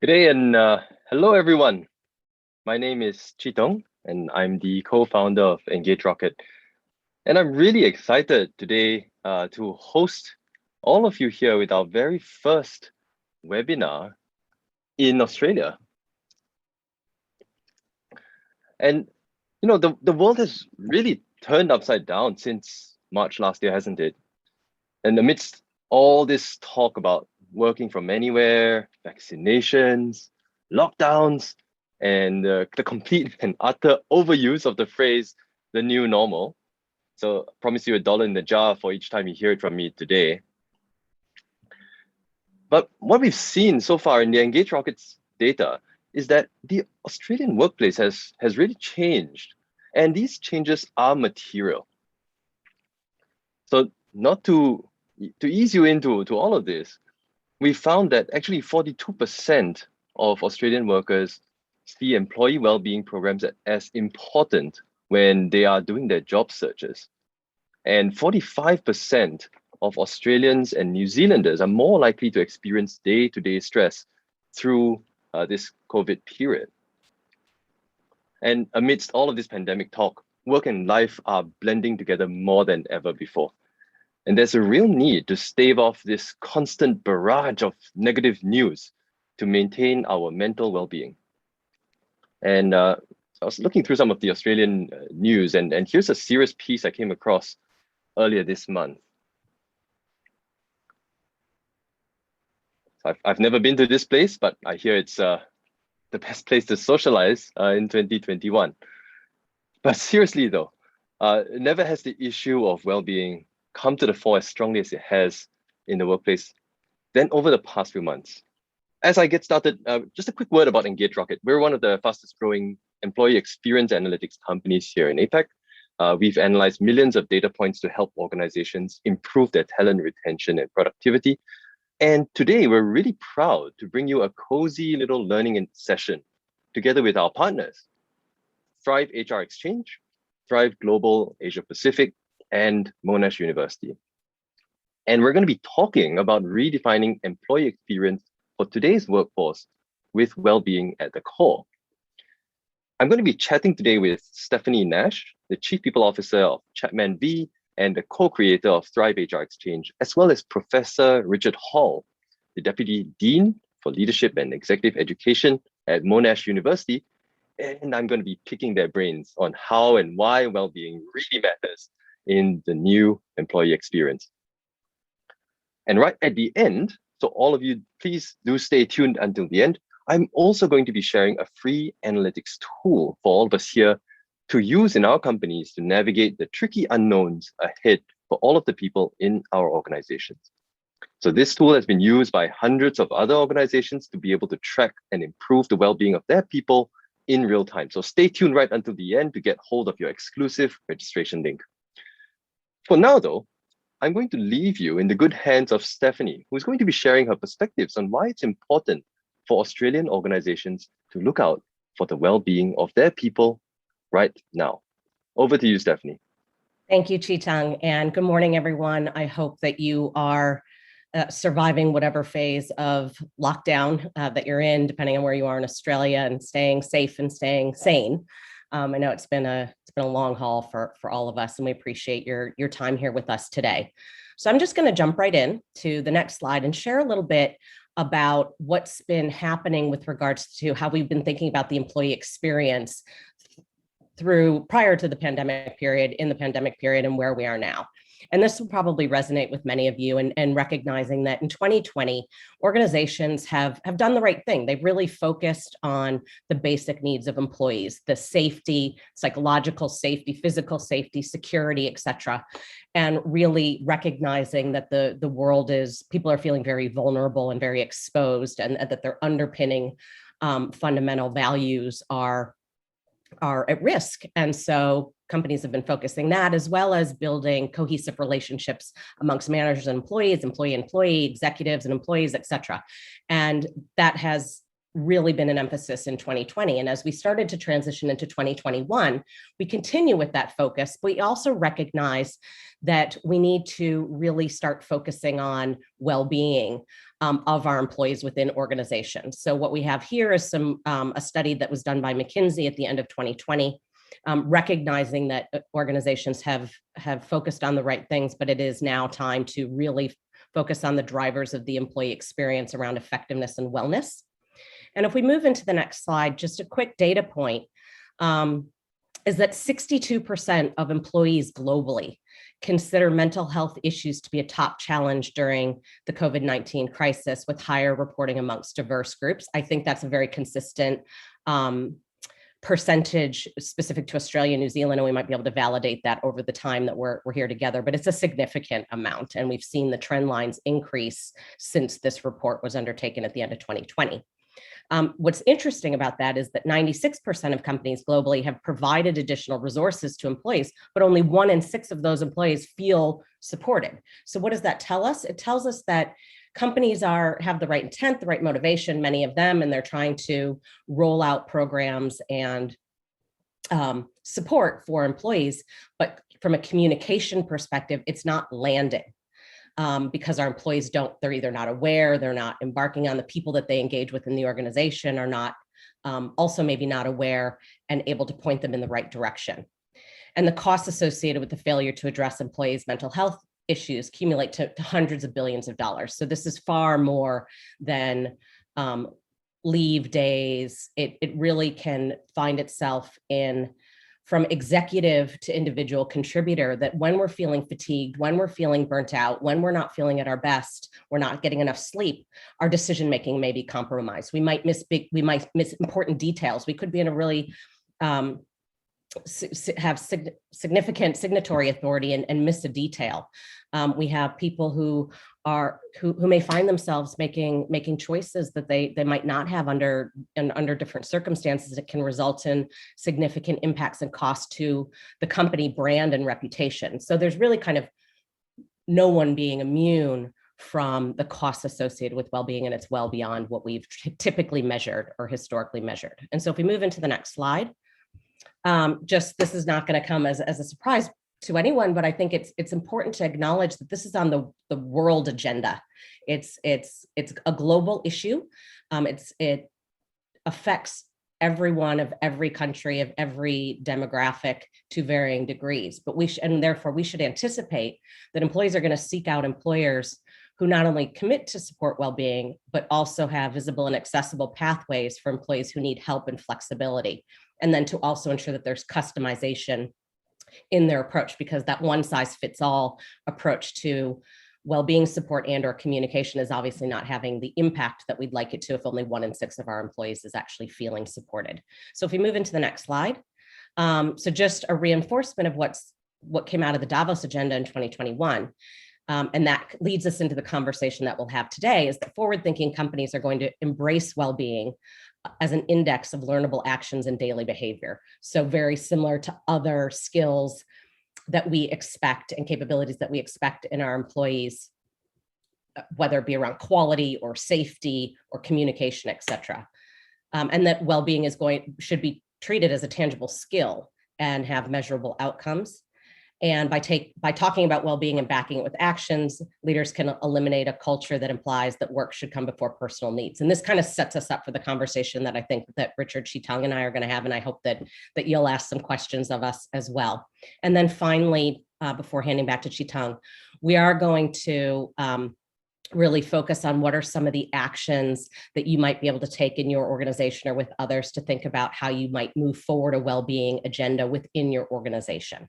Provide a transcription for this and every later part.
Good day and hello everyone. My name is Chitong and I'm the co-founder of Engage Rocket. And I'm really excited today to host all of you here with our very first webinar in Australia. And the world has really turned upside down since March last year, hasn't it? And amidst all this talk about working from anywhere, vaccinations, lockdowns, and the complete and utter overuse of the phrase the new normal. So I promise you $1 in the jar for each time you hear it from me today. But what we've seen so far in the Engage Rockets data is that the Australian workplace has really changed, and these changes are material. So not to ease you into all of this, we found that actually 42% of Australian workers see employee well-being programs as important when they are doing their job searches. And 45% of Australians and New Zealanders are more likely to experience day-to-day stress through this COVID period. And amidst all of this pandemic talk, work and life are blending together more than ever before. And there's a real need to stave off this constant barrage of negative news to maintain our mental well-being. And I was looking through some of the Australian news, and here's a serious piece I came across earlier this month. I've never been to this place, but I hear it's the best place to socialize in 2021. But seriously though, never has the issue of well-being come to the fore as strongly as it has in the workplace than over the past few months. As I get started, just a quick word about Engage Rocket. We're one of the fastest growing employee experience analytics companies here in APAC. We've analyzed millions of data points to help organizations improve their talent retention and productivity. And today we're really proud to bring you a cozy little learning session together with our partners, Thrive HR Exchange, Thrive Global Asia Pacific, and Monash University. And we're going to be talking about redefining employee experience for today's workforce with well-being at the core. I'm going to be chatting today with Stephanie Nash, the Chief People Officer of Chapman V and the co-creator of Thrive HR Exchange, as well as Professor Richard Hall, the Deputy Dean for Leadership and Executive Education at Monash University. And I'm going to be picking their brains on how and why well-being really matters in the new employee experience. And right at the end, so all of you, please do stay tuned until the end. I'm also going to be sharing a free analytics tool for all of us here to use in our companies to navigate the tricky unknowns ahead for all of the people in our organizations. So this tool has been used by hundreds of other organizations to be able to track and improve the well-being of their people in real time. So stay tuned right until the end to get hold of your exclusive registration link. For now, though, I'm going to leave you in the good hands of Stephanie, who's going to be sharing her perspectives on why it's important for Australian organizations to look out for the well-being of their people right now. Over to you, Stephanie. Thank you, Chitang, and good morning, everyone. I hope that you are surviving whatever phase of lockdown that you're in, depending on where you are in Australia, and staying safe and staying sane. I know it's been a long haul for all of us, and we appreciate your time here with us today. So I'm just going to jump right in to the next slide and share a little bit about what's been happening with regards to how we've been thinking about the employee experience prior to the pandemic period, in the pandemic period, and where we are now. And this will probably resonate with many of you, and recognizing that in 2020, organizations have done the right thing. They've really focused on the basic needs of employees, the safety, psychological safety, physical safety, security, et cetera, and really recognizing that the world people are feeling very vulnerable and very exposed, and that their underpinning fundamental values are at risk. And so companies have been focusing that, as well as building cohesive relationships amongst managers and employees, employee, executives and employees, et cetera. And that has really been an emphasis in 2020. And as we started to transition into 2021, we continue with that focus, but we also recognize that we need to really start focusing on well-being of our employees within organizations. So what we have here is a study that was done by McKinsey at the end of 2020, recognizing that organizations have focused on the right things, but it is now time to really focus on the drivers of the employee experience around effectiveness and wellness. And if we move into the next slide, just a quick data point is that 62% of employees globally consider mental health issues to be a top challenge during the COVID-19 crisis, with higher reporting amongst diverse groups. I think that's a very consistent percentage specific to Australia and New Zealand, and we might be able to validate that over the time that we're here together, but it's a significant amount. And we've seen the trend lines increase since this report was undertaken at the end of 2020. What's interesting about that is that 96% of companies globally have provided additional resources to employees, but only 1 in 6 of those employees feel supported. So what does that tell us? It tells us that companies have the right intent, the right motivation, many of them, and they're trying to roll out programs and support for employees. But from a communication perspective, it's not landing. Because our employees they're either not aware, they're not embarking on the people that they engage with in the organization, are not also maybe not aware and able to point them in the right direction. And the costs associated with the failure to address employees' mental health issues accumulate to hundreds of billions of dollars. So this is far more than leave days. It really can find itself from executive to individual contributor, that when we're feeling fatigued, when we're feeling burnt out, when we're not feeling at our best, we're not getting enough sleep, our decision-making may be compromised. We might miss important details. We could be in a really have significant signatory authority and miss a detail. We have people who may find themselves making choices that they might not have under different circumstances. It can result in significant impacts and costs to the company brand and reputation. So there's really kind of no one being immune from the costs associated with well-being, and it's well beyond what we've typically measured or historically measured. And so if we move into the next slide, this is not going to come as a surprise to anyone, but I think it's important to acknowledge that this is on the world agenda. It's a global issue. It affects everyone of every country, of every demographic to varying degrees. But therefore we should anticipate that employees are going to seek out employers who not only commit to support well-being, but also have visible and accessible pathways for employees who need help and flexibility. And then to also ensure that there's customization in their approach, because that one-size-fits-all approach to well-being support and or communication is obviously not having the impact that we'd like it to if only 1 in 6 of our employees is actually feeling supported. So if we move into the next slide, so just a reinforcement of what came out of the Davos agenda in 2021. And that leads us into the conversation that we'll have today, is that forward-thinking companies are going to embrace well-being as an index of learnable actions and daily behavior. So very similar to other skills that we expect and capabilities that we expect in our employees, whether it be around quality or safety or communication, et cetera. And that well-being should be treated as a tangible skill and have measurable outcomes. And by talking about well-being and backing it with actions, leaders can eliminate a culture that implies that work should come before personal needs. And this kind of sets us up for the conversation that I think that Richard Chi-Tung and I are going to have. And I hope that you'll ask some questions of us as well. And then finally, before handing back to Chi-Tung, we are going to really focus on what are some of the actions that you might be able to take in your organization or with others to think about how you might move forward a well-being agenda within your organization.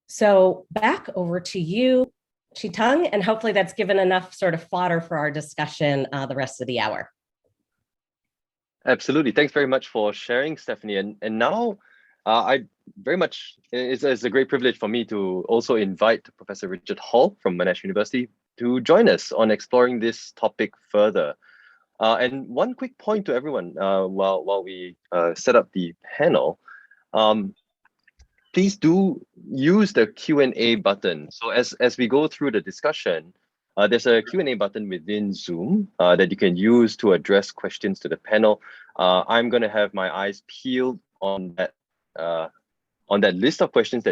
So back over to you, Chi-Tung, and hopefully that's given enough sort of fodder for our discussion the rest of the hour. Absolutely. Thanks very much for sharing, Stephanie. And now I very much, it's a great privilege for me to also invite Professor Richard Hall from Monash University to join us on exploring this topic further. And one quick point to everyone while we set up the panel. Please do use the Q&A button. So as we go through the discussion, There's a Q&A button within Zoom that you can use to address questions to the panel. I'm going to have my eyes peeled on that list of questions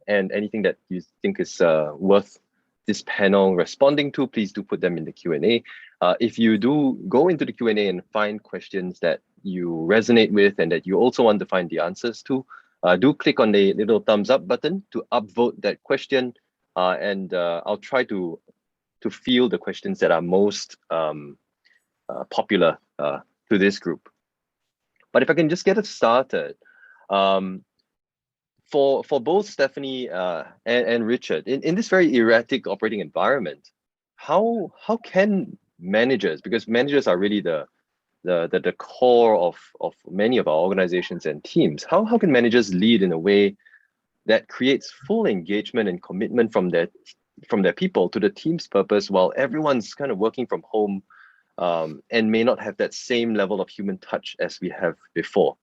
and anything that you think is worth this panel responding to, please do put them in the Q&A. If you do go into the Q&A and find questions that you resonate with and that you also want to find the answers to, do click on the little thumbs up button to upvote that question, and I'll try to field the questions that are most popular to this group. But if I can just get it started, for both Stephanie and Richard, in this very erratic operating environment, how can managers, because managers are really the core of many of our organizations and teams, how can managers lead in a way that creates full engagement and commitment from their people to the team's purpose while everyone's kind of working from home and may not have that same level of human touch as we have before?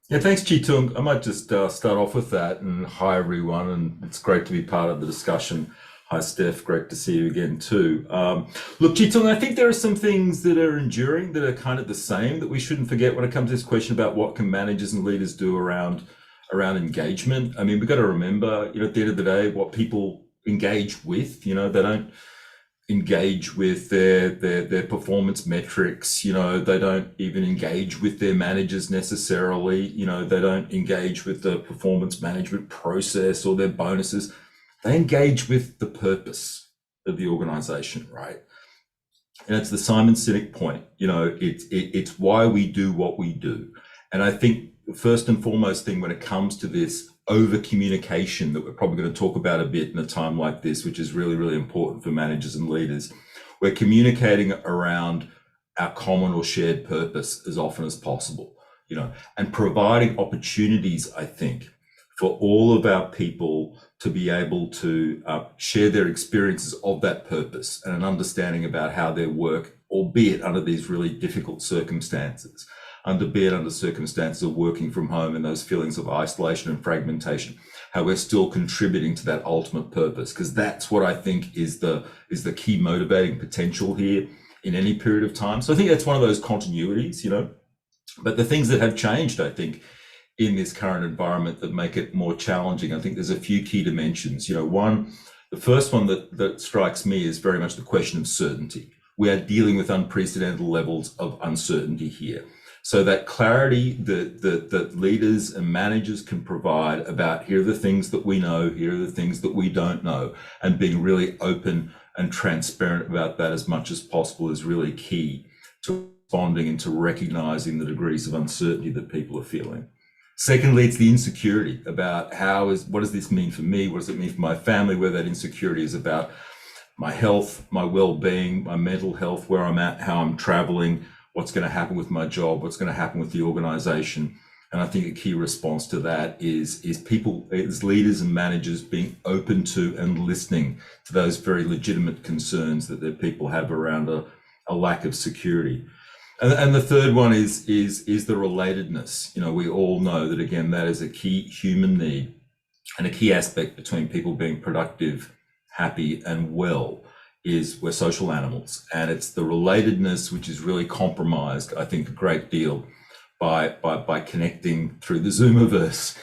Yeah, thanks, Chi Tung. I might just start off with that, and hi everyone, and it's great to be part of the discussion. Hi Steph, great to see you again too. Look, Chi Tung, I think there are some things that are enduring that are kind of the same that we shouldn't forget when it comes to this question about what can managers and leaders do around engagement. I mean, we've got to remember, at the end of the day, what people engage with, they don't engage with their performance metrics, they don't even engage with their managers necessarily, they don't engage with the performance management process or their bonuses. They engage with the purpose of the organization, right? And it's the Simon Sinek point, it's why we do what we do. And I think the first and foremost thing when it comes to this over communication that we're probably going to talk about a bit in a time like this, which is really, really important for managers and leaders, we're communicating around our common or shared purpose as often as possible, and providing opportunities, I think, for all of our people to be able to share their experiences of that purpose and an understanding about how their work, albeit under these really difficult circumstances, albeit under circumstances of working from home and those feelings of isolation and fragmentation, how we're still contributing to that ultimate purpose, because that's what I think is the key motivating potential here in any period of time. So I think that's one of those continuities, but the things that have changed, I think, in this current environment that make it more challenging, I think there's a few key dimensions. One, the first one that strikes me is very much the question of certainty. We are dealing with unprecedented levels of uncertainty here. So that clarity that leaders and managers can provide about here are the things that we know, here are the things that we don't know, and being really open and transparent about that as much as possible is really key to responding and to recognizing the degrees of uncertainty that people are feeling. Secondly, it's the insecurity about what does this mean for me? What does it mean for my family? Where that insecurity is about my health, my well-being, my mental health, where I'm at, how I'm traveling, what's going to happen with my job, what's going to happen with the organization. And I think a key response to that is people, as leaders and managers, being open to and listening to those very legitimate concerns that their people have around a lack of security. And the third one is the relatedness. We all know that, again, that is a key human need and a key aspect between people being productive, happy, and well. We're social animals, and it's the relatedness which is really compromised, I think, a great deal by connecting through the Zoomiverse,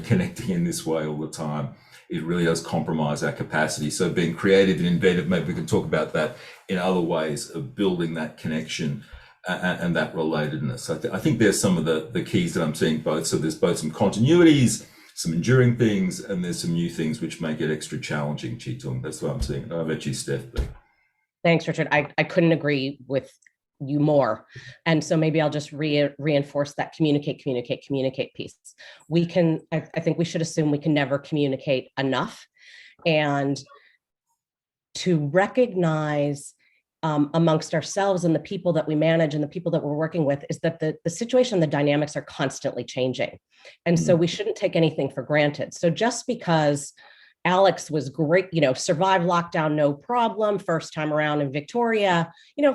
connecting in this way all the time. It really does compromise our capacity. So being creative and inventive, maybe we can talk about that in other ways of building that connection and that relatedness. I think there's some of the keys that I'm seeing both. So there's both some continuities, some enduring things, and there's some new things which make it extra challenging, Chi Tung. That's what I'm seeing. I'll bet you, Steph. Thanks, Richard. I couldn't agree with you more. And so maybe I'll just reinforce that communicate piece. I think we should assume we can never communicate enough, and to recognize amongst ourselves and the people that we manage and the people that we're working with is that the situation, the dynamics are constantly changing. And so we shouldn't take anything for granted. So just because Alex was great, survived lockdown, no problem, first time around in Victoria,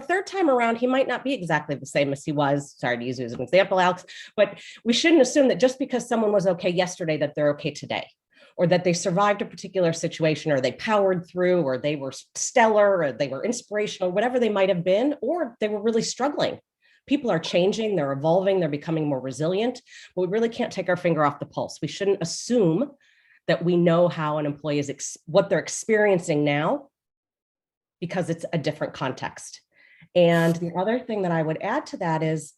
third time around, he might not be exactly the same as he was. Sorry to use you as an example, Alex, but we shouldn't assume that just because someone was okay yesterday, that they're okay today. or that they survived a particular situation, or they powered through, or they were stellar, or they were inspirational, whatever they might have been, or they were really struggling. People are changing, they're evolving, they're becoming more resilient, but we really can't take our finger off the pulse. We shouldn't assume that we know how an employee is, what they're experiencing now, because it's a different context. And the other thing that I would add to that is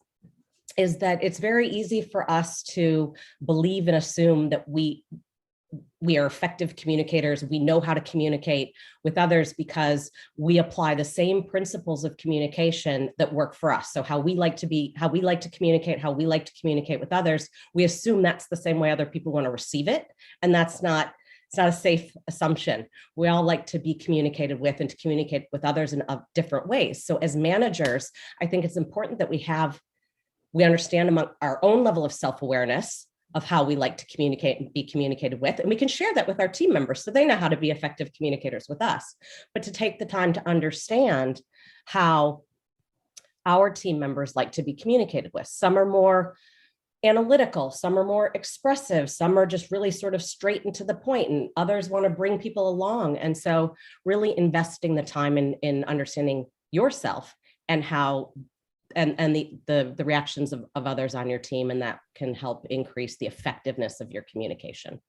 that it's very easy for us to believe and assume that we are effective communicators. We know how to communicate with others because we apply the same principles of communication that work for us. So how we like to communicate, how we like to communicate with others, we assume that's the same way other people want to receive it. And it's not a safe assumption. We all like to be communicated with and to communicate with others in different ways. So as managers, I think it's important that we understand among our own level of self-awareness of how we like to communicate and be communicated with. And we can share that with our team members so they know how to be effective communicators with us. But to take the time to understand how our team members like to be communicated with. Some are more analytical, some are more expressive, some are just really sort of straight and to the point, and others want to bring people along. And so really investing the time in understanding yourself and how and the reactions of others on your team, and that can help increase the effectiveness of your communication.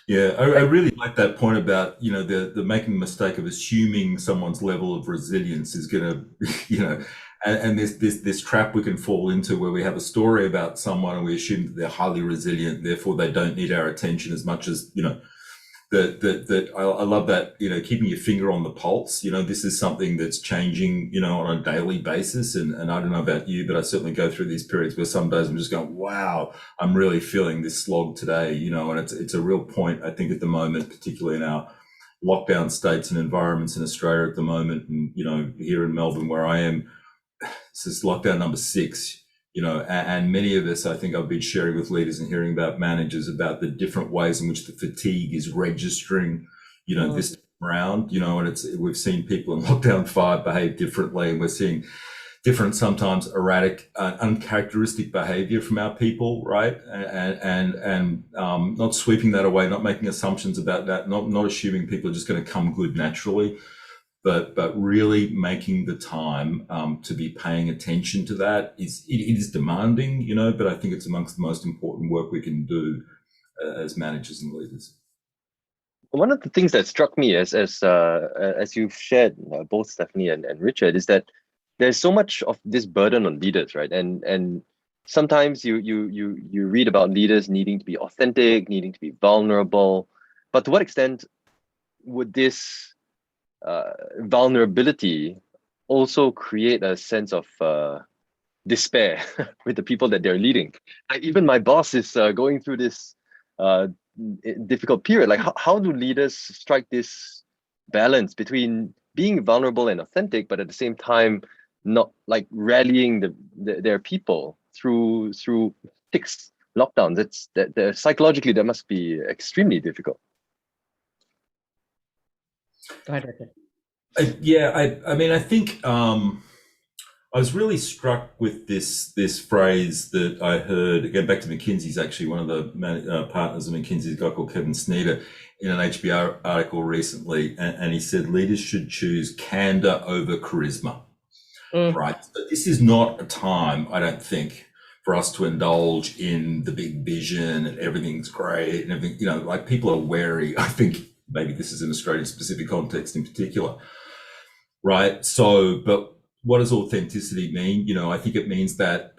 Yeah, I really like that point about, the making the mistake of assuming someone's level of resilience is going to, and this trap we can fall into where we have a story about someone and we assume that they're highly resilient, therefore they don't need our attention as much as, I love that, keeping your finger on the pulse. This is something that's changing, on a daily basis. And I don't know about you, but I certainly go through these periods where some days I'm just going, wow, I'm really feeling this slog today, and it's a real point, I think, at the moment, particularly in our lockdown states and environments in Australia at the moment. And, here in Melbourne, where I am, this is lockdown number 6. And many of us, I think I've been sharing with leaders and hearing about managers about the different ways in which the fatigue is registering, this round, and we've seen people in lockdown 5 behave differently, and we're seeing different, sometimes erratic, uncharacteristic behavior from our people, right? And not sweeping that away, not making assumptions about that, not assuming people are just going to come good naturally. But really making the time to be paying attention to that it is demanding, but I think it's amongst the most important work we can do as managers and leaders. One of the things that struck me as you've shared, both Stephanie and Richard, is that there's so much of this burden on leaders, right? And sometimes you read about leaders needing to be authentic, needing to be vulnerable, but to what extent would this vulnerability also create a sense of despair with the people that they're leading? Like, even my boss is going through this difficult period. Like, how do leaders strike this balance between being vulnerable and authentic, but at the same time not like rallying their people through 6 lockdowns? It's that psychologically that must be extremely difficult. Go ahead, Richard. I think I was really struck with this phrase that I heard, again, back to McKinsey's, actually, one of the partners of McKinsey's, a guy called Kevin Sneeder, in an HBO article recently, and he said leaders should choose candor over charisma, right? So this is not a time, I don't think, for us to indulge in the big vision and everything's great and everything, like people are wary. I think maybe this is an Australian specific context in particular, right? So, but what does authenticity mean? I think it means that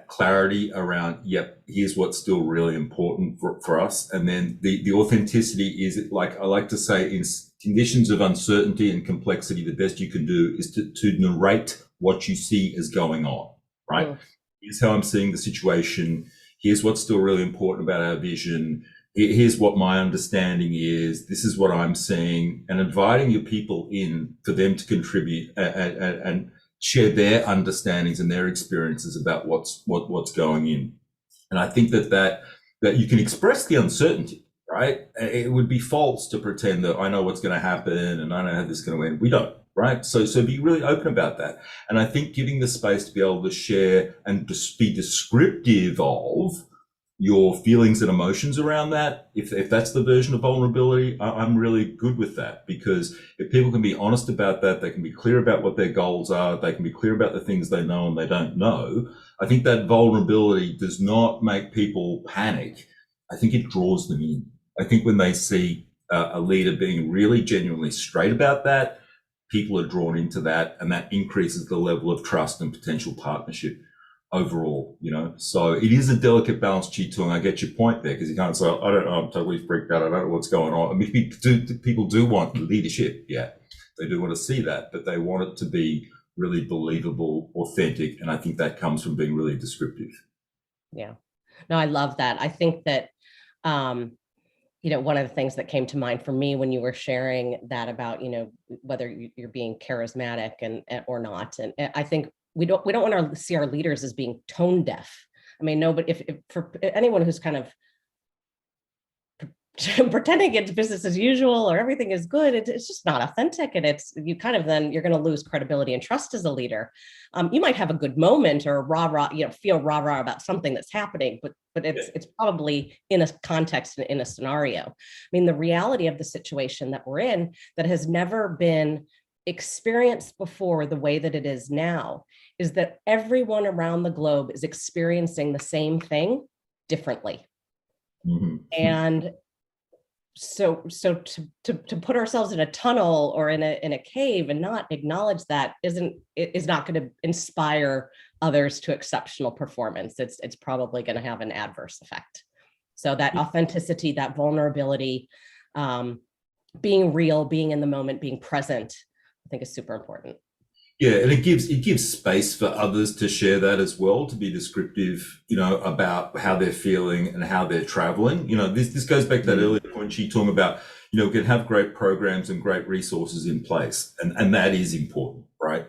clarity around, yep, here's what's still really important for us. And then the authenticity is, like I like to say, in conditions of uncertainty and complexity, the best you can do is to narrate what you see as going on, right? Here's how I'm seeing the situation. Here's what's still really important about our vision. Here's what my understanding is. This is what I'm seeing, and inviting your people in for them to contribute and share their understandings and their experiences about what's going in. And I think that you can express the uncertainty, right? It would be false to pretend that I know what's going to happen and I know how this is going to end. We don't, right? So be really open about that. And I think giving the space to be able to share and just be descriptive of your feelings and emotions around that, if that's the version of vulnerability, I'm really good with that, because if people can be honest about that, they can be clear about what their goals are, they can be clear about the things they know and they don't know. I think that vulnerability does not make people panic. I think it draws them in. I think when they see a leader being really genuinely straight about that, people are drawn into that, and that increases the level of trust and potential partnership overall, So it is a delicate balance, Chi-Tung. I get your point there, because you can't say, I don't know, I'm totally freaked out, I don't know what's going on. I mean, people do want leadership, yeah. They do want to see that, but they want it to be really believable, authentic, and I think that comes from being really descriptive. Yeah, no, I love that. I think that, one of the things that came to mind for me when you were sharing that about, whether you're being charismatic and or not, and I think we don't want to see our leaders as being tone deaf. I mean, no, but if for anyone who's kind of pretending it's business as usual or everything is good, it's just not authentic, and you're going to lose credibility and trust as a leader. You might have a good moment or rah, feel rah about something that's happening, but it's probably in a context and in a scenario. I mean, the reality of the situation that we're in that has never been experienced before the way that it is now is that everyone around the globe is experiencing the same thing differently. Mm-hmm. And so to put ourselves in a tunnel or in a cave and not acknowledge that is not going to inspire others to exceptional performance. It's probably going to have an adverse effect. So that authenticity, that vulnerability, being real, being in the moment, being present, I think is super important. Yeah, and it gives space for others to share that as well, to be descriptive, about how they're feeling and how they're traveling. This goes back to that earlier point she talked about, we can have great programs and great resources in place, and that is important, right?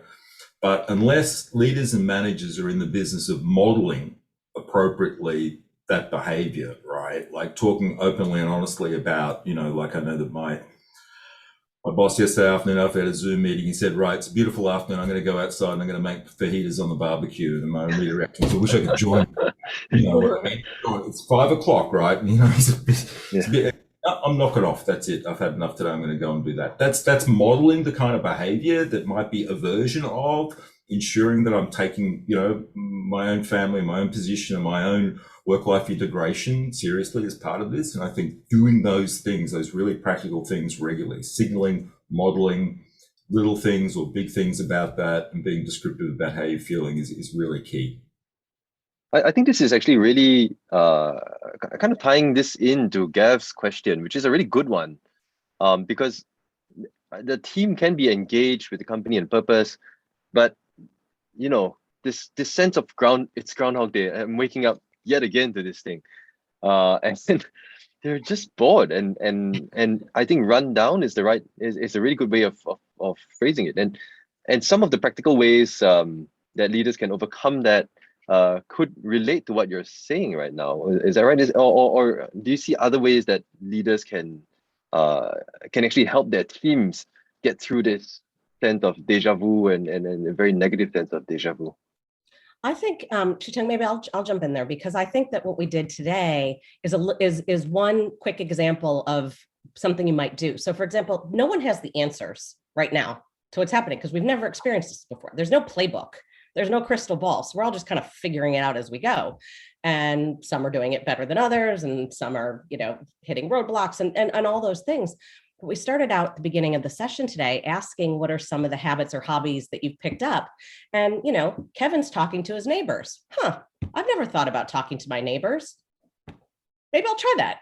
But unless leaders and managers are in the business of modeling appropriately that behavior, right? Like talking openly and honestly about, like I know that my boss yesterday afternoon, after we had a Zoom meeting, he said, right, it's a beautiful afternoon. I'm going to go outside and I'm going to make fajitas on the barbecue. And my immediate reaction was, I wish I could join. You know what I mean? It's 5 o'clock, right? And, I'm knocking off. That's it. I've had enough today. I'm going to go and do that. That's modeling the kind of behavior that might be a version of ensuring that I'm taking, my own family, my own position, and my own work-life integration seriously as part of this. And I think doing those things, those really practical things regularly, signaling, modeling little things or big things about that and being descriptive about how you're feeling is really key. I think this is actually really kind of tying this into Gav's question, which is a really good one, because the team can be engaged with the company and purpose, but this sense of it's Groundhog Day. I'm waking up yet again to this thing, and they're just bored. And I think run down is a really good way of phrasing it. And some of the practical ways that leaders can overcome that could relate to what you're saying right now. Is that right? Or do you see other ways that leaders can actually help their teams get through this sense of deja vu and a very negative sense of deja vu? I think, Chi-Tung, maybe I'll jump in there, because I think that what we did today is one quick example of something you might do. So, for example, no one has the answers right now to what's happening because we've never experienced this before. There's no playbook. There's no crystal ball. So we're all just kind of figuring it out as we go. And some are doing it better than others, and some are, hitting roadblocks and all those things. But we started out at the beginning of the session today asking what are some of the habits or hobbies that you've picked up. And, Kevin's talking to his neighbors. I've never thought about talking to my neighbors. Maybe I'll try that,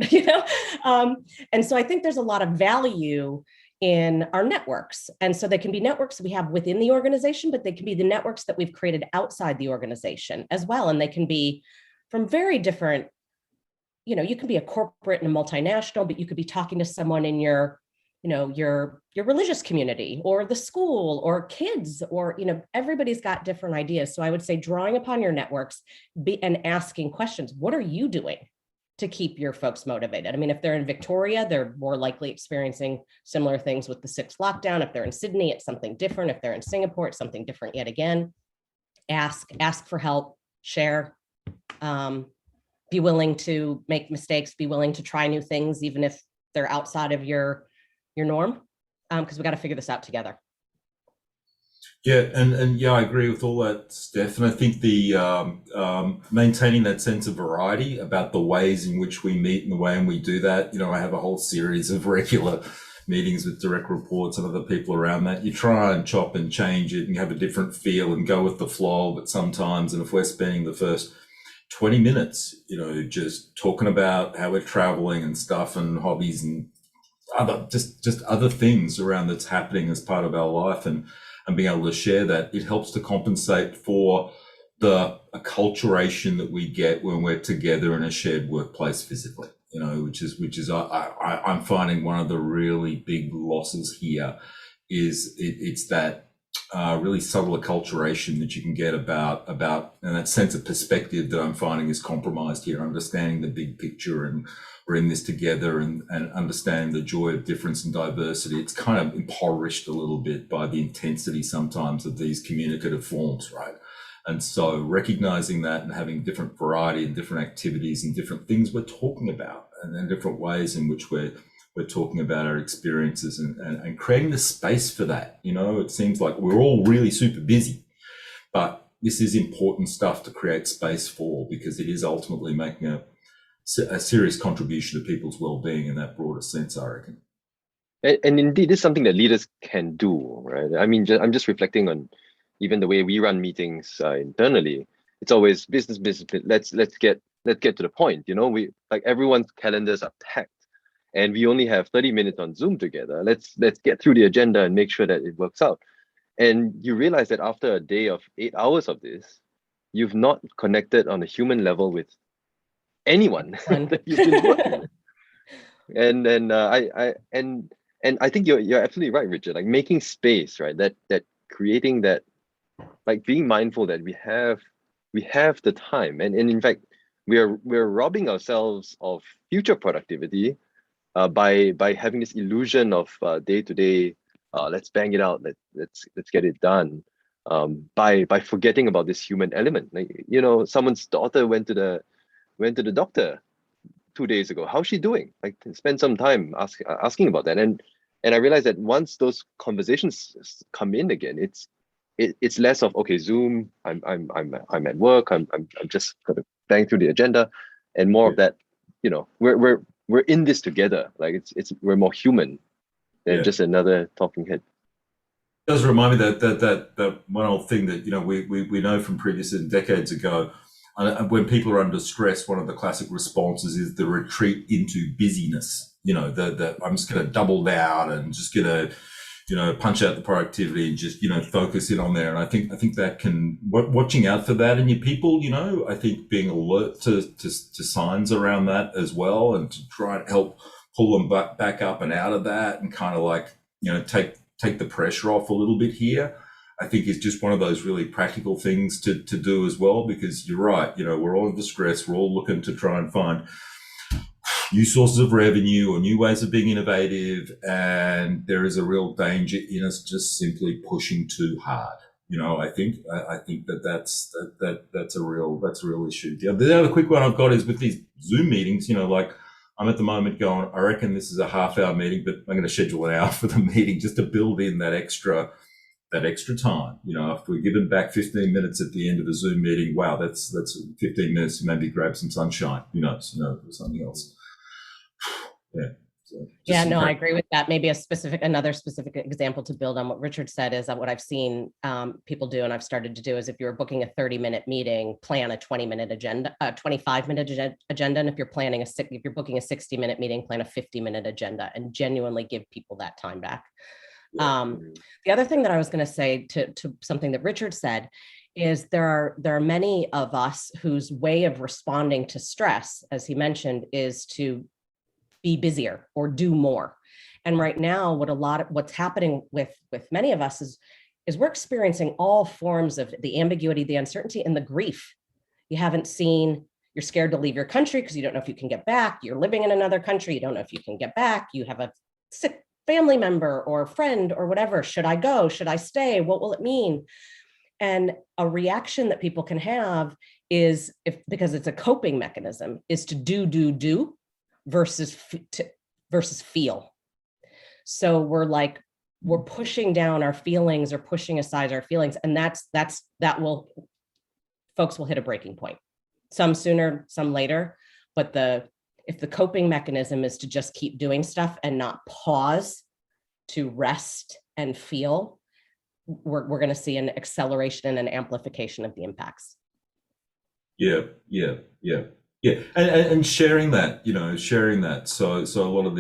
And so I think there's a lot of value in our networks. And so they can be networks we have within the organization, but they can be the networks that we've created outside the organization as well. And they can be from very different, you can be a corporate and a multinational, but you could be talking to someone in your religious community or the school or kids, or, everybody's got different ideas. So I would say drawing upon your networks and asking questions. What are you doing to keep your folks motivated? I mean, if they're in Victoria, they're more likely experiencing similar things with the 6th lockdown. If they're in Sydney, it's something different. If they're in Singapore, it's something different yet again. Ask for help, share, be willing to make mistakes, be willing to try new things, even if they're outside of your norm, because we got to figure this out together. Yeah, and yeah, I agree with all that, Steph. And I think the maintaining that sense of variety about the ways in which we meet and the way in we do that. I have a whole series of regular meetings with direct reports and other people around that. You try and chop and change it and you have a different feel and go with the flow. But sometimes, and if we're spending the first 20 minutes, just talking about how we're traveling and stuff and hobbies and other just other things around that's happening as part of our life and being able to share that, it helps to compensate for the acculturation that we get when we're together in a shared workplace physically, which is I'm finding one of the really big losses here is it's that really subtle acculturation that you can get about and that sense of perspective that I'm finding is compromised here, understanding the big picture and we're in this together and understanding the joy of difference and diversity. It's kind of impoverished a little bit by the intensity sometimes of these communicative forms, right? And so recognizing that and having different variety and different activities and different things we're talking about and then different ways in which we're talking about our experiences and creating the space for that. It seems like we're all really super busy, but this is important stuff to create space for because it is ultimately making a serious contribution to people's well-being in that broader sense, I reckon. And indeed, this is something that leaders can do, right? I mean, I'm just reflecting on even the way we run meetings internally. It's always business. Let's get to the point. We like everyone's calendars are packed, and we only have 30 minutes on Zoom together. Let's get through the agenda and make sure that it works out. And you realize that after a day of 8 hours of this, you've not connected on a human level with anyone that you've been working with. And I think you're absolutely right, Richard. Like making space, right? That creating that, like being mindful that we have the time, and in fact we're robbing ourselves of future productivity by having this illusion of day to day. Let's bang it out. Let's get it done. By forgetting about this human element. Like someone's daughter went to the doctor 2 days ago. How's she doing? Like spend some time asking about that. And I realized that once those conversations come in again, it's less of okay, Zoom, I'm at work, I'm just gonna bang through the agenda, and more of that, we're in this together. Like we're more human than just another talking head. It does remind me that one old thing that we know from previous decades ago. When people are under stress, one of the classic responses is the retreat into busyness. I'm just going to double down and just going to, punch out the productivity and just, focus in on there. And I think that can, watching out for that in your people, I think being alert to signs around that as well and to try and help pull them back up and out of that and kind of like, take the pressure off a little bit here. I think is just one of those really practical things to do as well, because you're right, we're all under stress. We're all looking to try and find new sources of revenue or new ways of being innovative. And there is a real danger in us just simply pushing too hard. I think that's a real issue. The other quick one I've got is with these Zoom meetings, like I'm at the moment going, I reckon this is a half-hour meeting, but I'm going to schedule an hour for the meeting just to build in that extra time. If we're given back 15 minutes at the end of a Zoom meeting, wow, that's 15 minutes to maybe grab some sunshine, or something else. Yeah. I agree with that. Maybe another specific example to build on what Richard said is that what I've seen people do, and I've started to do, is if you're booking a 30-minute meeting, plan a 20-minute agenda, 25-minute agenda. And if you're booking a 60-minute meeting, plan a 50-minute agenda and genuinely give people that time back. The other thing that I was going to say to something that Richard said is there are many of us whose way of responding to stress, as he mentioned, is to be busier or do more. And right now, what's happening with many of us is we're experiencing all forms of the ambiguity, the uncertainty, and the grief. You're scared to leave your country because you don't know if you can get back. You're living in another country. You don't know if you can get back. You have a sick family member or friend or whatever. Should I go? Should I stay? What will it mean? And a reaction that people can have is because it's a coping mechanism, is to do versus feel. So we're pushing down our feelings or pushing aside our feelings, and folks will hit a breaking point, some sooner, some later. But if the coping mechanism is to just keep doing stuff and not pause to rest and feel, we're going to see an acceleration and an amplification of the impacts. Yeah. And sharing that, So a lot of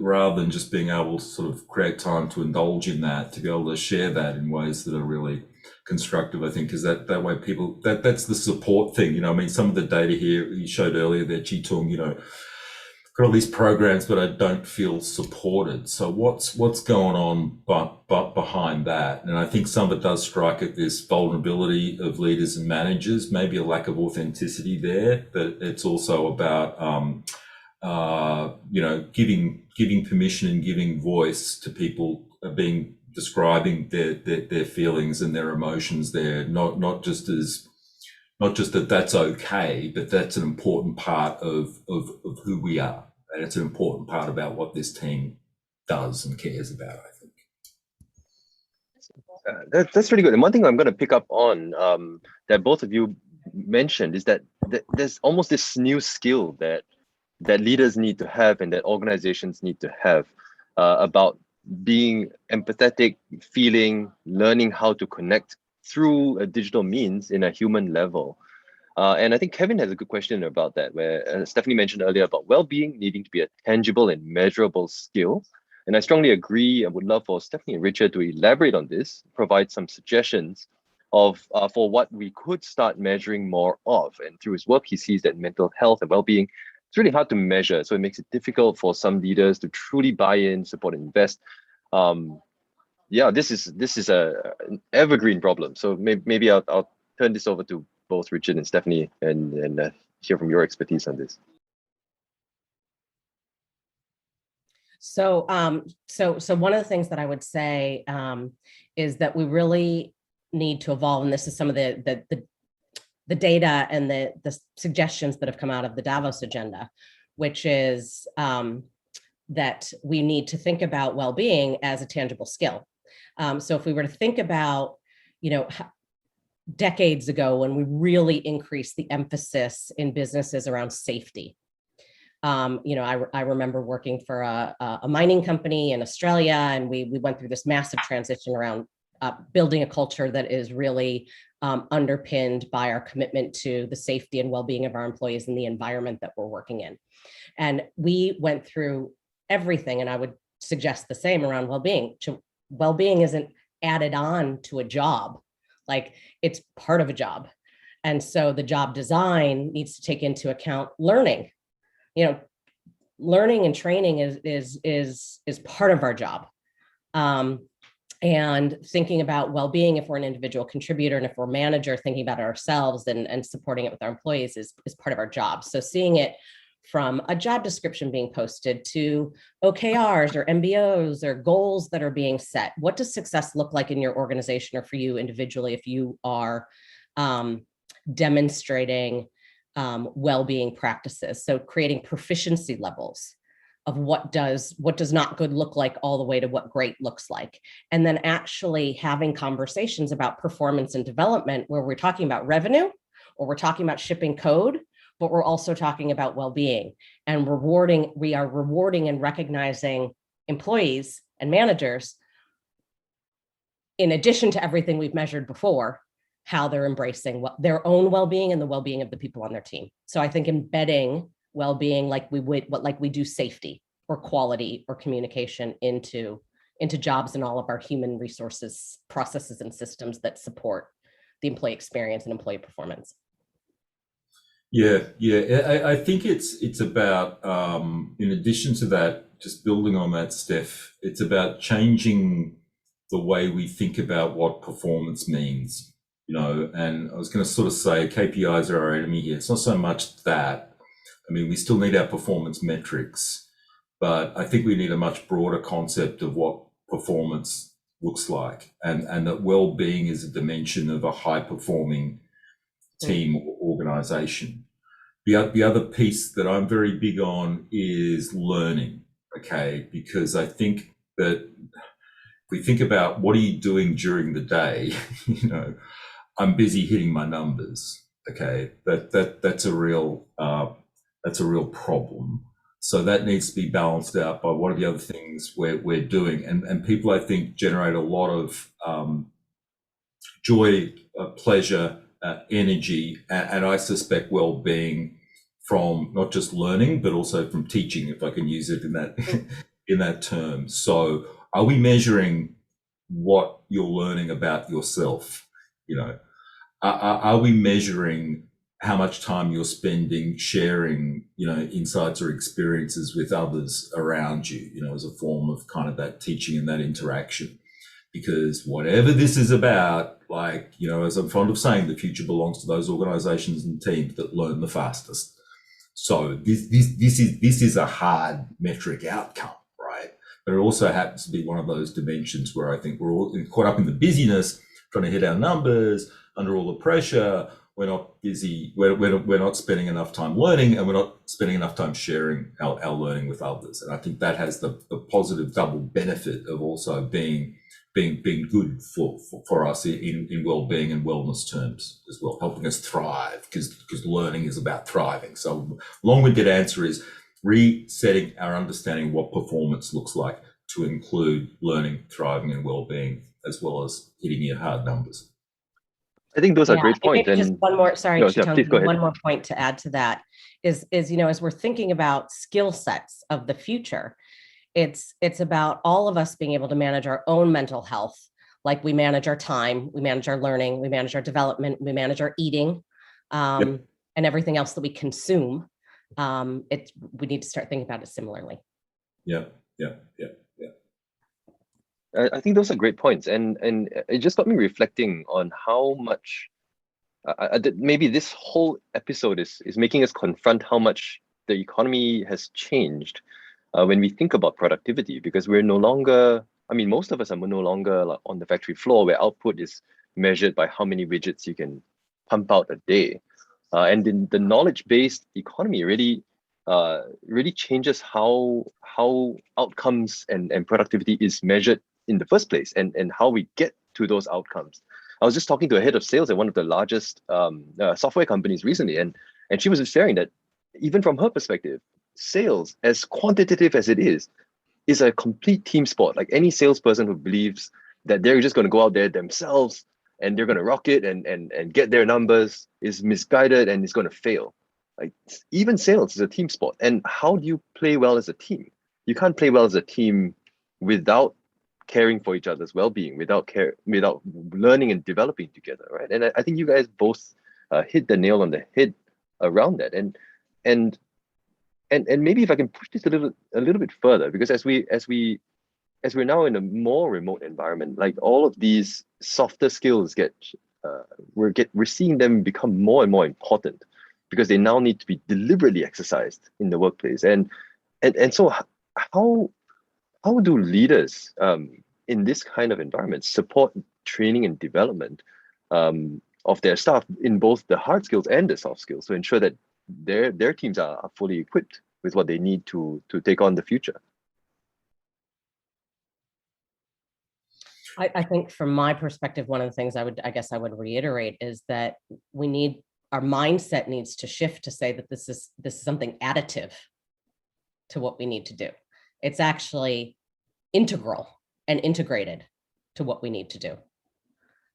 rather than just being able to sort of create time to indulge in that, to be able to share that in ways that are really constructive, I think, is that way people, that's the support thing. I mean, some of the data here you showed earlier there, Chi-Tung, got all these programs, but I don't feel supported. So what's going on but behind that? And I think some of it does strike at this vulnerability of leaders and managers, maybe a lack of authenticity there, but it's also about, giving permission and giving voice to people describing their feelings and their emotions there, not just that that's okay, but that's an important part of who we are. And it's an important part about what this team does and cares about, I think. That's really good. And one thing I'm going to pick up on that both of you mentioned is that there's almost this new skill that leaders need to have and that organizations need to have about being empathetic, feeling, learning how to connect through a digital means in a human level. And I think Kevin has a good question about that, where Stephanie mentioned earlier about well-being needing to be a tangible and measurable skill. And I strongly agree and would love for Stephanie and Richard to elaborate on this, provide some suggestions of for what we could start measuring more of. And through his work, he sees that mental health and well-being, it's really hard to measure. So it makes it difficult for some leaders to truly buy in, support, and invest. This is an evergreen problem. So maybe I'll turn this over to both Richard and Stephanie and hear from your expertise on this. So one of the things that I would say is that we really need to evolve, and this is some of the data and the suggestions that have come out of the Davos agenda, which is that we need to think about well-being as a tangible skill. So if we were to think about, decades ago when we really increased the emphasis in businesses around safety. I remember working for a mining company in Australia, and we went through this massive transition around building a culture that is really underpinned by our commitment to the safety and well-being of our employees and the environment that we're working in. And we went through everything, and I would suggest the same around well-being. Well-being isn't added on to a job, like it's part of a job. And so the job design needs to take into account learning. Learning and training is part of our job. And thinking about well-being, if we're an individual contributor and if we're a manager, thinking about ourselves and supporting it with our employees is part of our job. So seeing it from a job description being posted to OKRs or MBOs or goals that are being set. What does success look like in your organization or for you individually if you are demonstrating well-being practices? So creating proficiency levels of what does not good look like all the way to what great looks like. And then actually having conversations about performance and development where we're talking about revenue or we're talking about shipping code, but we're also talking about well-being and rewarding. We are rewarding and recognizing employees and managers in addition to everything we've measured before, how they're embracing their own well-being and the well-being of the people on their team. So I think embedding well-being like we do safety or quality or communication into jobs and all of our human resources, processes, and systems that support the employee experience and employee performance. Yeah. I think it's about, in addition to that, just building on that, Steph, it's about changing the way we think about what performance means, and I was going to sort of say KPIs are our enemy here. It's not so much that. I mean, we still need our performance metrics, but I think we need a much broader concept of what performance looks like, and that well-being is a dimension of a high-performing team or organization. The other piece that I'm very big on is learning, okay? Because I think that if we think about what are you doing during the day, I'm busy hitting my numbers, okay? That's a real problem. So that needs to be balanced out by what are the other things we're doing. And people, I think, generate a lot of joy, pleasure, energy, and I suspect well-being from not just learning, but also from teaching, if I can use it in that term. So are we measuring what you're learning about yourself? Are we measuring how much time you're spending sharing, insights or experiences with others around you, as a form of kind of that teaching and that interaction? Because whatever this is about, as I'm fond of saying, the future belongs to those organizations and teams that learn the fastest. So this is a hard metric outcome, right? But it also happens to be one of those dimensions where I think we're all caught up in the busyness, trying to hit our numbers under all the pressure. We're not busy. We're not spending enough time learning, and we're not spending enough time sharing our learning with others. And I think that has the positive double benefit of also being good for us in well-being and wellness terms as well, helping us thrive, because learning is about thriving. So long-winded answer is resetting our understanding of what performance looks like to include learning, thriving, and well-being, as well as hitting your hard numbers. I think those are great points. And just one more, sorry, no, yeah, please go ahead. One more point to add to that is, as we're thinking about skill sets of the future, it's about all of us being able to manage our own mental health, like we manage our time, we manage our learning, we manage our development, we manage our eating, and everything else that we consume. We need to start thinking about it similarly. Yeah. I think those are great points, and it just got me reflecting on how much maybe this whole episode is making us confront how much the economy has changed when we think about productivity, because we're no longer, most of us are no longer on the factory floor where output is measured by how many widgets you can pump out a day. And then the knowledge-based economy really changes how outcomes and productivity is measured in the first place, and how we get to those outcomes. I was just talking to a head of sales at one of the largest software companies recently, and she was sharing that even from her perspective, sales, as quantitative as it is a complete team sport. Like, any salesperson who believes that they're just going to go out there themselves and they're going to rock it and get their numbers is misguided and is going to fail. Like, even sales is a team sport. And how do you play well as a team? You can't play well as a team without caring for each other's well-being, without learning and developing together, right? And I think you guys both hit the nail on the head around that. And maybe if I can push this a little bit further, because as we're now in a more remote environment, like, all of these softer skills we're seeing them become more and more important, because they now need to be deliberately exercised in the workplace. And so how do leaders in this kind of environment support training and development of their staff in both the hard skills and the soft skills to ensure that their teams are fully equipped with what they need to take on the future? I think from my perspective, one of the things I would reiterate is that our mindset needs to shift to say that this is something additive to what we need to do. It's actually integral and integrated to what we need to do.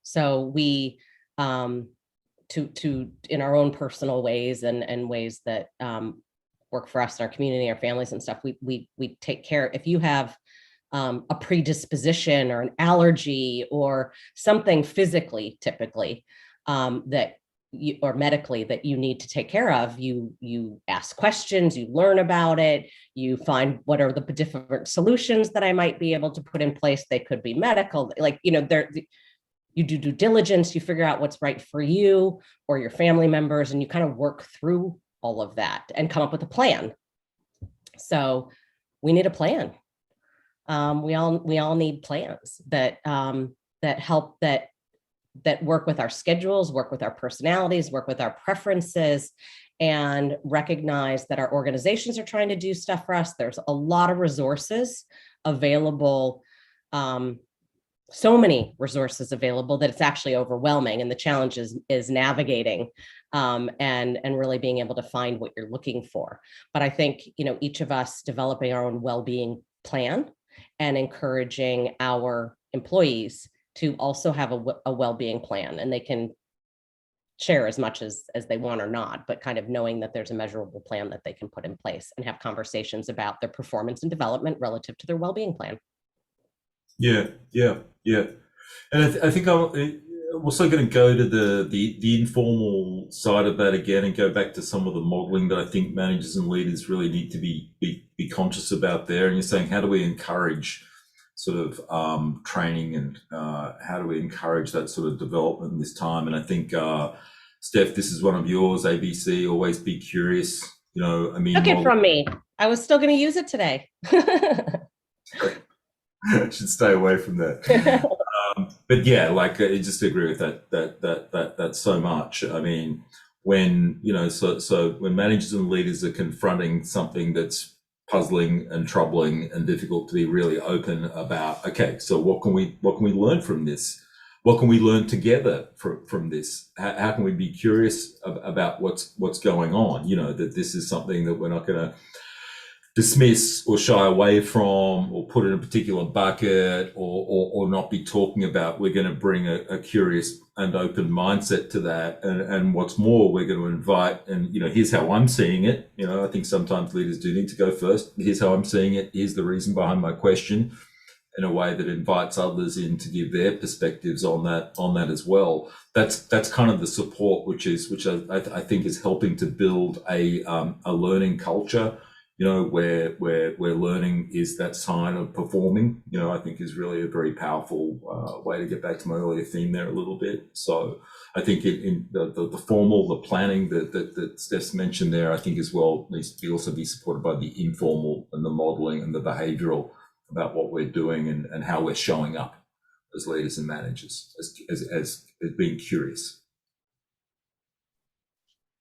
So we, to in our own personal ways and ways that work for us in our community, our families and stuff, we take care. If you have a predisposition or an allergy or something physically, typically, or medically that you need to take care of, you ask questions, you learn about it, you find what are the different solutions that I might be able to put in place. They could be medical, you do due diligence, you figure out what's right for you or your family members, and you kind of work through all of that and come up with a plan. So we need a plan. We all need plans that help, that that work with our schedules, work with our personalities, work with our preferences, and recognize that our organizations are trying to do stuff for us. There's a lot of resources available, so many resources available that it's actually overwhelming. And the challenge is navigating and really being able to find what you're looking for. But I think, each of us developing our own well-being plan and encouraging our employees to also have a well-being plan, and they can share as much as they want or not, but kind of knowing that there's a measurable plan that they can put in place and have conversations about their performance and development relative to their well-being plan. Yeah. And I think I'm also going to go to the informal side of that again and go back to some of the modeling that I think managers and leaders really need to be conscious about there. And you're saying, how do we encourage sort of training, and how do we encourage that sort of development this time? And I think, Steph, this is one of yours, ABC, always be curious. Took it from me. I was still going to use it today. Should stay away from that. But yeah, I just agree with that so much. I mean, when so when managers and leaders are confronting something that's puzzling and troubling and difficult, to be really open about, okay, so what can we learn from this? What can we learn together from this? How can we be curious about what's going on? That this is something that we're not going to dismiss or shy away from or put in a particular bucket or not be talking about. We're going to bring a curious and open mindset to that. And what's more, we're going to invite, and here's how I'm seeing it. I think sometimes leaders do need to go first. Here's how I'm seeing it. Here's the reason behind my question, in a way that invites others in to give their perspectives on that as well. That's kind of the support, which I think is helping to build a learning culture, where learning is that sign of performing, I think is really a very powerful way to get back to my earlier theme there a little bit. So I think in the formal, the planning that Steph's mentioned there, I think as well needs to also be supported by the informal and the modeling and the behavioral about what we're doing and how we're showing up as leaders and managers as being curious.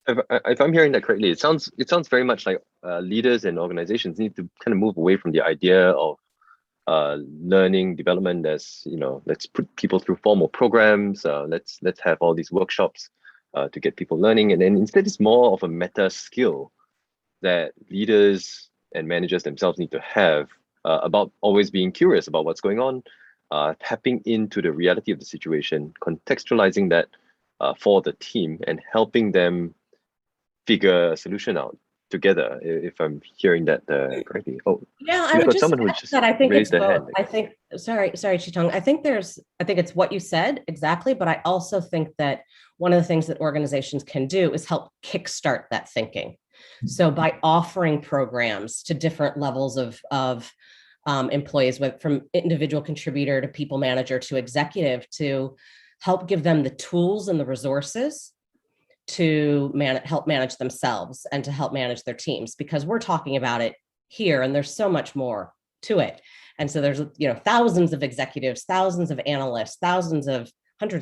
If I'm hearing that correctly, it sounds very much like leaders and organizations need to kind of move away from the idea of learning development as let's put people through formal programs, let's have all these workshops to get people learning, and then instead it's more of a meta skill that leaders and managers themselves need to have about always being curious about what's going on, tapping into the reality of the situation, contextualizing that for the team, and helping them figure a solution out together, if I'm hearing that correctly. Oh, yeah, I would just someone who just that I think raised it's their both. hand. I think, sorry, Chitong. I think it's what you said exactly, but I also think that one of the things that organizations can do is help kickstart that thinking. So by offering programs to different levels of employees, from individual contributor to people manager to executive, to help give them the tools and the resources to help manage themselves and to help manage their teams, because we're talking about it here and there's so much more to it. And so there's thousands of executives, thousands of analysts, hundreds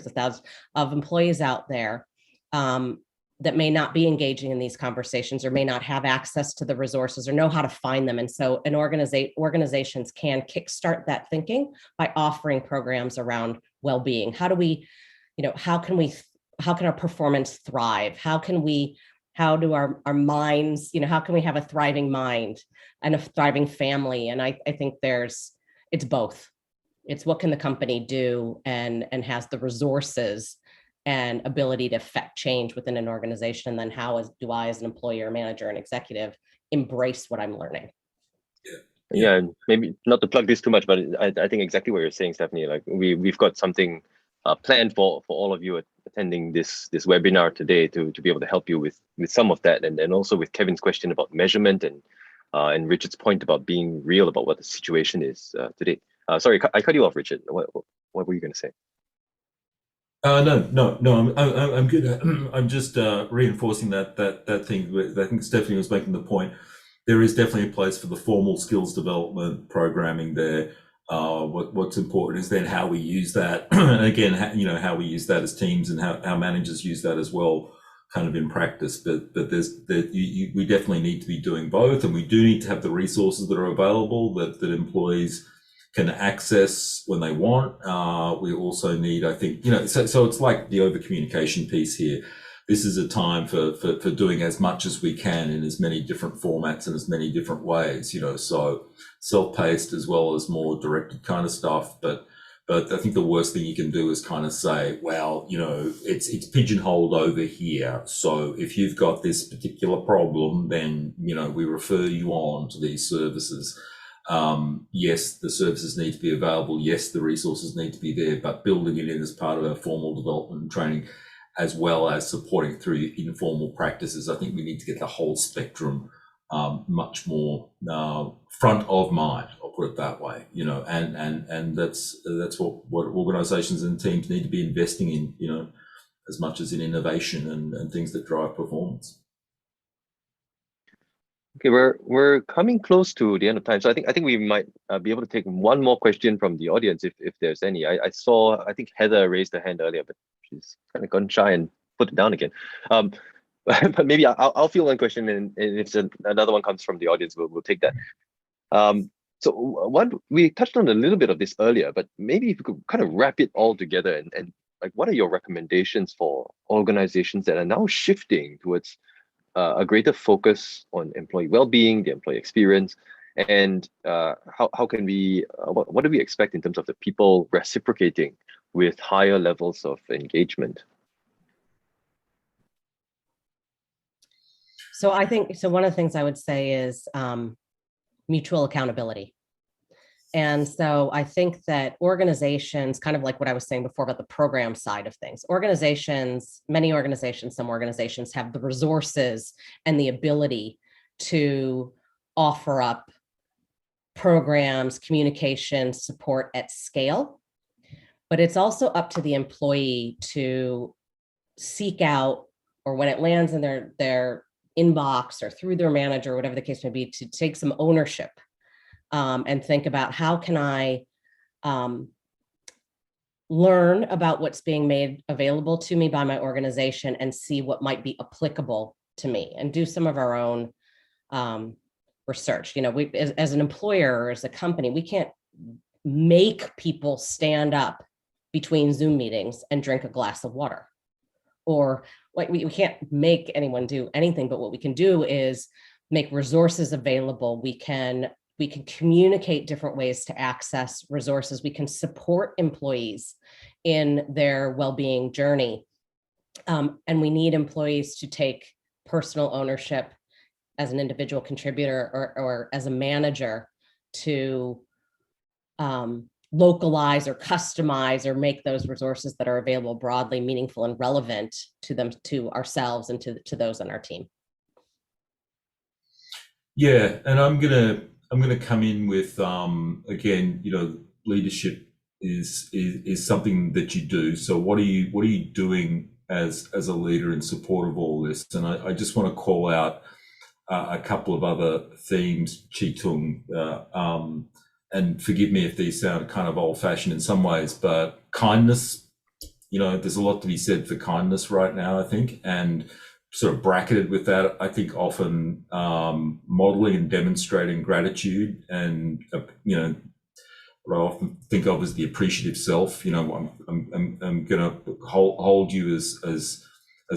of thousands of employees out there that may not be engaging in these conversations or may not have access to the resources or know how to find them. And so organizations can kickstart that thinking by offering programs around well-being. How can our performance thrive? How do our minds, how can we have a thriving mind and a thriving family? And I think it's both. It's what can the company do and has the resources and ability to affect change within an organization. And then do I, as an employer, manager, and executive, embrace what I'm learning? Yeah, and maybe not to plug this too much, but I think exactly what you're saying, Stephanie. Like we've got something planned for all of you attending this webinar today to be able to help you with some of that, and also with Kevin's question about measurement and Richard's point about being real about what the situation is today. Sorry, I cut you off, Richard. What were you going to say? No. I'm good. I'm just reinforcing that thing. I think Stephanie was making the point. There is definitely a place for the formal skills development programming there. What's important is then how we use that, and again, how we use that as teams, and how managers use that as well, kind of in practice. But we definitely need to be doing both, and we do need to have the resources that are available that employees can access when they want. We also need, I think, so it's like the over communication piece here. This is a time for doing as much as we can in as many different formats and as many different ways, so self-paced as well as more directed kind of stuff. But I think the worst thing you can do is kind of say, well, it's pigeonholed over here. So if you've got this particular problem, then, we refer you on to these services. Yes, the services need to be available. Yes, the resources need to be there, but building it in as part of our formal development and training, as well as supporting through informal practices. I think we need to get the whole spectrum much more front of mind. I'll put it that way, and that's what organisations and teams need to be investing in, as much as in innovation and things that drive performance. Okay, we're coming close to the end of time, so I think we might be able to take one more question from the audience if there's any. I saw, I think Heather raised her hand earlier, but she's kind of gone shy and put it down again. But maybe I'll field one question, and if another one comes from the audience, we'll take that. So what we touched on a little bit of this earlier, but maybe if you could kind of wrap it all together and like, what are your recommendations for organizations that are now shifting towards a greater focus on employee well-being, the employee experience, and how can we, what do we expect in terms of the people reciprocating with higher levels of engagement? So I think, so one of the things I would say is mutual accountability. And so I think that organizations, kind of like what I was saying before about the program side of things, many organizations, some organizations have the resources and the ability to offer up programs, communication, support at scale. But it's also up to the employee to seek out, or when it lands in their inbox or through their manager, whatever the case may be, to take some ownership and think about how can I learn about what's being made available to me by my organization and see what might be applicable to me, and do some of our own research. We, as an employer or as a company, we can't make people stand up between Zoom meetings and drink a glass of water. Or like we can't make anyone do anything, but what we can do is make resources available. We can communicate different ways to access resources. We can support employees in their well-being journey. And we need employees to take personal ownership as an individual contributor or as a manager to localize or customize or make those resources that are available broadly meaningful and relevant to them, to ourselves and to those on our team. Yeah, and I'm gonna come in with again, leadership is something that you do. So what are you doing as a leader in support of all this? And I just want to call out a couple of other themes, Chi Tung, and forgive me if these sound kind of old-fashioned in some ways, but kindness. There's a lot to be said for kindness right now, I think, and sort of bracketed with that, I think often modeling and demonstrating gratitude, and what I often think of as the appreciative self. I'm going to hold you as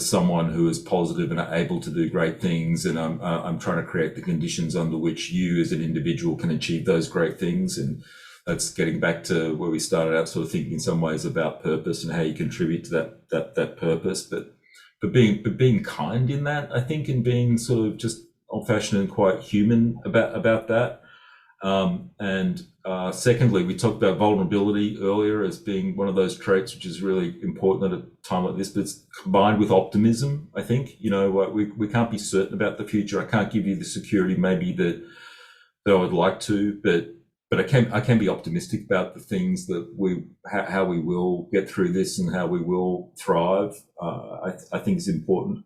someone who is positive and able to do great things, and I'm trying to create the conditions under which you as an individual can achieve those great things. And that's getting back to where we started out, sort of thinking in some ways about purpose and how you contribute to that purpose, but being kind in that, I think, and being sort of just old-fashioned and quite human about that. And secondly, we talked about vulnerability earlier as being one of those traits which is really important at a time like this, but it's combined with optimism. I think, we can't be certain about the future. I can't give you the security maybe that I would like to, but I can be optimistic about the things that how we will get through this and how we will thrive. I think is important.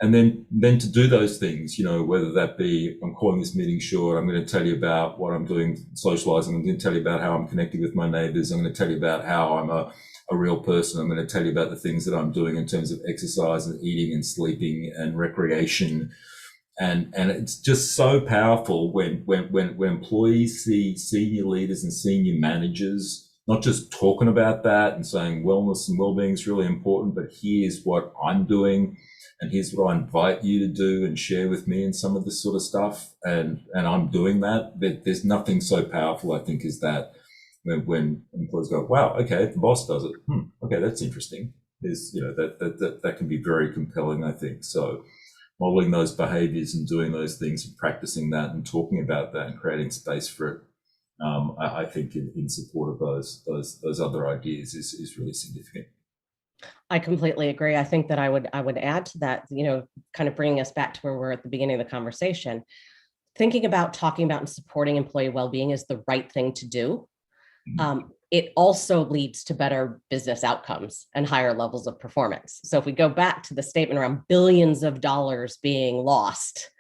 And then to do those things, whether that be I'm calling this meeting short, I'm going to tell you about what I'm doing, socializing, I'm going to tell you about how I'm connecting with my neighbors, I'm going to tell you about how I'm a real person, I'm going to tell you about the things that I'm doing in terms of exercise and eating and sleeping and recreation. And it's just so powerful when employees see senior leaders and senior managers not just talking about that and saying wellness and well-being is really important, but here's what I'm doing and here's what I invite you to do and share with me and some of this sort of stuff. And I'm doing that. There's nothing so powerful, I think, is that when employees go, wow, okay, the boss does it. Okay, that's interesting. There's, that can be very compelling, I think. So modeling those behaviors and doing those things and practicing that and talking about that and creating space for it, I think in support of those other ideas is really significant. I completely agree. I think that I would add to that, kind of bringing us back to where we're at the beginning of the conversation. Thinking about, talking about, and supporting employee well-being is the right thing to do. It also leads to better business outcomes and higher levels of performance. So if we go back to the statement around billions of dollars being lost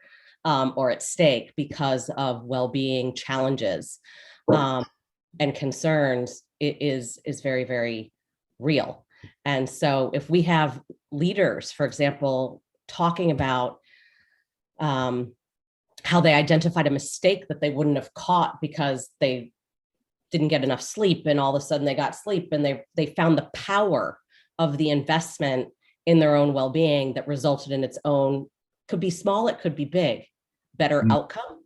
or at stake because of well-being challenges and concerns, it is very, very real. And so if we have leaders, for example, talking about how they identified a mistake that they wouldn't have caught because they didn't get enough sleep, and all of a sudden they got sleep, and they found the power of the investment in their own well-being that resulted in its own, could be small, it could be big, better outcome.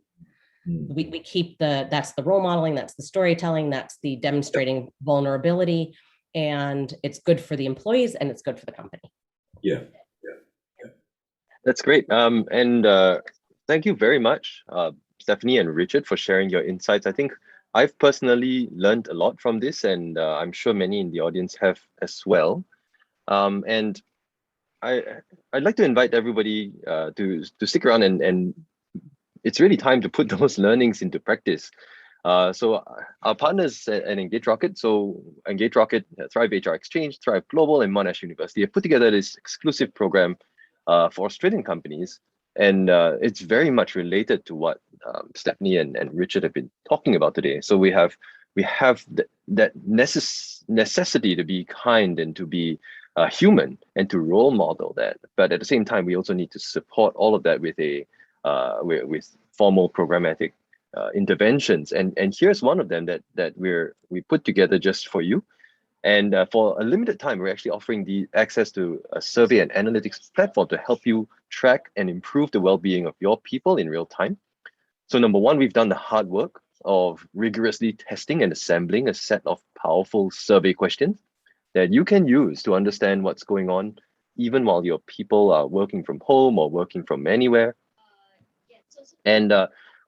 We keep that's the role modeling, that's the storytelling, that's the demonstrating vulnerability, and it's good for the employees and it's good for the company. Yeah. That's great. And thank you very much, Stephanie and Richard, for sharing your insights. I think I've personally learned a lot from this, and I'm sure many in the audience have as well. And I'd like to invite everybody to stick around, and it's really time to put those learnings into practice. So our partners at Engage Rocket, so Engage Rocket, Thrive HR Exchange, Thrive Global, and Monash University have put together this exclusive program for Australian companies. And it's very much related to what Stephanie and Richard have been talking about today. So we have that necessity to be kind and to be human and to role model that. But at the same time, we also need to support all of that with with formal programmatic interventions. And here's one of them that we put together just for you. And for a limited time, we're actually offering the access to a survey and analytics platform to help you track and improve the well-being of your people in real time. So number one, we've done the hard work of rigorously testing and assembling a set of powerful survey questions that you can use to understand what's going on, even while your people are working from home or working from anywhere. And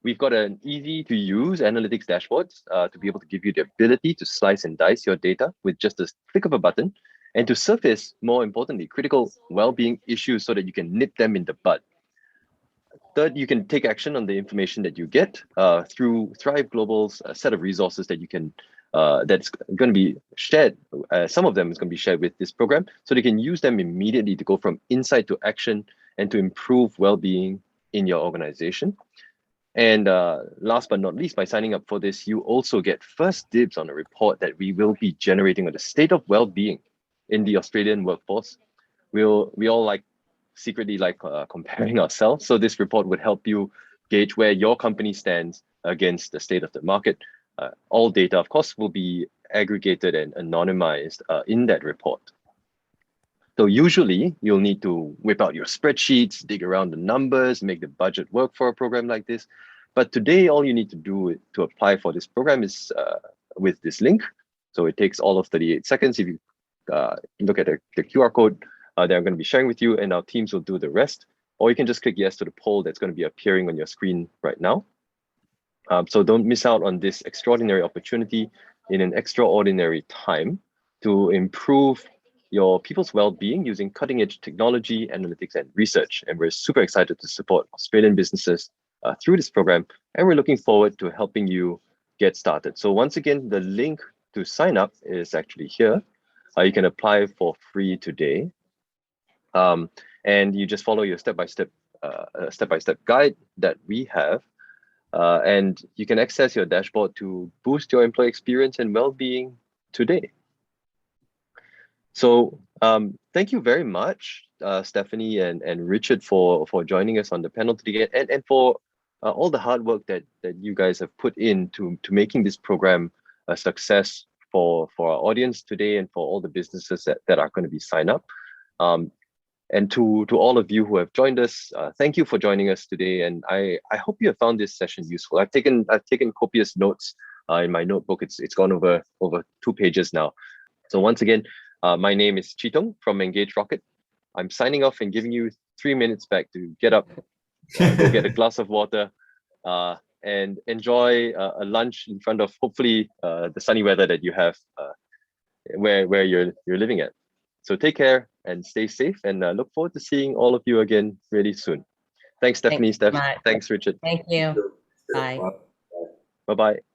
we've got an easy to use analytics dashboards to be able to give you the ability to slice and dice your data with just a click of a button, and to surface, more importantly, critical well-being issues so that you can nip them in the bud. Third, you can take action on the information that you get through Thrive Global's set of resources that you can that's going to be shared. Some of them is going to be shared with this program, so they can use them immediately to go from insight to action and to improve well-being in your organization. And last but not least, by signing up for this, you also get first dibs on a report that we will be generating on the state of well-being in the Australian workforce. We all secretly like comparing ourselves. So this report would help you gauge where your company stands against the state of the market. All data, of course, will be aggregated and anonymized in that report. So usually you'll need to whip out your spreadsheets, dig around the numbers, make the budget work for a program like this. But today, all you need to do to apply for this program is with this link. So it takes all of 38 seconds. If you look at the QR code, they're going to be sharing with you, and our teams will do the rest. Or you can just click yes to the poll that's going to be appearing on your screen right now. So don't miss out on this extraordinary opportunity in an extraordinary time to improve your people's well-being using cutting-edge technology, analytics, and research. And we're super excited to support Australian businesses through this program, and we're looking forward to helping you get started. So once again, the link to sign up is actually here. You can apply for free today. and you just follow your step-by-step guide that we have. And you can access your dashboard to boost your employee experience and well-being today. So thank you very much, Stephanie and Richard, for joining us on the panel today, and for all the hard work that you guys have put into making this program a success for our audience today, and for all the businesses that are going to be signed up. And to all of you who have joined us, thank you for joining us today. And I hope you have found this session useful. I've taken copious notes in my notebook. It's gone over 2 pages now. So once again, my name is Chitong from Engage Rocket. I'm signing off and giving you 3 minutes back to get up, go get a glass of water, and enjoy a lunch in front of hopefully the sunny weather that you have where you're living at. So take care and stay safe, and look forward to seeing all of you again really soon. Thanks, Stephanie. Thanks so much. Thanks, Richard. Thank you. Bye. Bye. Bye-bye.